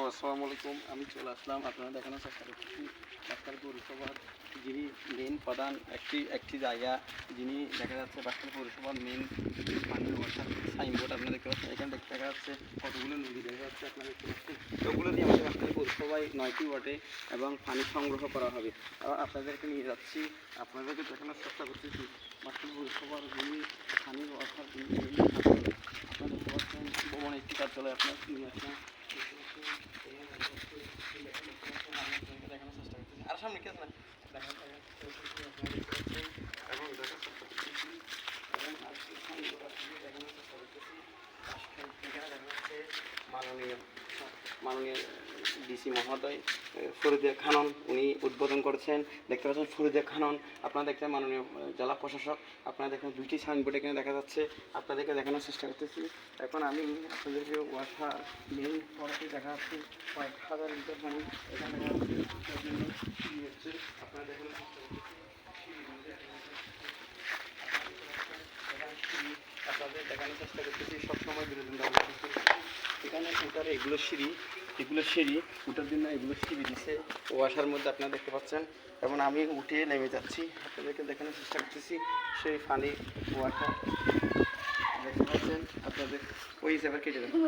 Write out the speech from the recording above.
আসসালামু আলাইকুম। আমি চলে আসলাম আপনারা দেখানোর চেষ্টা করতেছি বাঁশখালী পৌরসভার যিনি মেন প্রধান একটি জায়গা, যিনি দেখা যাচ্ছে বাঁশখালী পৌরসভার মেন পানির ওয়াটার সাইনবোর্ড আপনারা দেখতে পাচ্ছেন। এখানে দেখা যাচ্ছে কতগুলো নদী দেখা যাচ্ছে, আপনারা দেখতে পাচ্ছেন। ওগুলো দিয়ে আমাদের বাঁশখালী পৌরসভায় 9টি ওয়ার্ডে এবং পানি সংগ্রহ করা হবে। আবার আপনাদেরকে নিয়ে যাচ্ছি, আপনাদেরকে দেখানোর চেষ্টা করতেছি বাঁশখালী পৌরসভার যিনি পানির ওয়াটার আপনারা দেখতে পাচ্ছেন ভবন একটি কার্যালয় আপনার নিয়ে আসলাম। দেখানোর চেষ্টা করতেছি আর সামনে কি আছে না দেখার এবং দেখার চেষ্টা করতেছি এবং দেখানোর চেষ্টা করতেছি। এখানে দেখা যাচ্ছে মাননীয় ডিসি মহোদয় ফরিদে খানন উনি উদ্বোধন করেছেন। দেখতে পাচ্ছেন ফরিদে খানন। আপনারা দেখছেন মাননীয় জেলা প্রশাসক। আপনারা দেখেন দুইটি সাইনবোর্ড এখানে দেখা যাচ্ছে, আপনাদেরকে দেখানোর চেষ্টা করতেছি। এখন আমি আপনাদেরকে ওয়াসার মেন পড়াতে দেখা যাচ্ছে কয়েক হাজার লিটার পানি এখানে দেখা যাচ্ছে। আপনারা দেখানোর চেষ্টা করতেছি আপনাদের দেখানোর চেষ্টা করতেছি সবসময় বিনোদন দেওয়ার। এখানে উঠার এগুলো সিঁড়ি উঠার জন্য এগুলো সিঁড়ি দিচ্ছে ওয়াসার মধ্যে আপনারা দেখতে পাচ্ছেন। এবং আমি উঠে নেমে যাচ্ছি, আপনাদেরকে দেখানোর চেষ্টা করতেছি সেই পানি ওয়াসার দেখতে পাচ্ছেন। আপনাদের ওই হিসাবে কেটে দেবেন।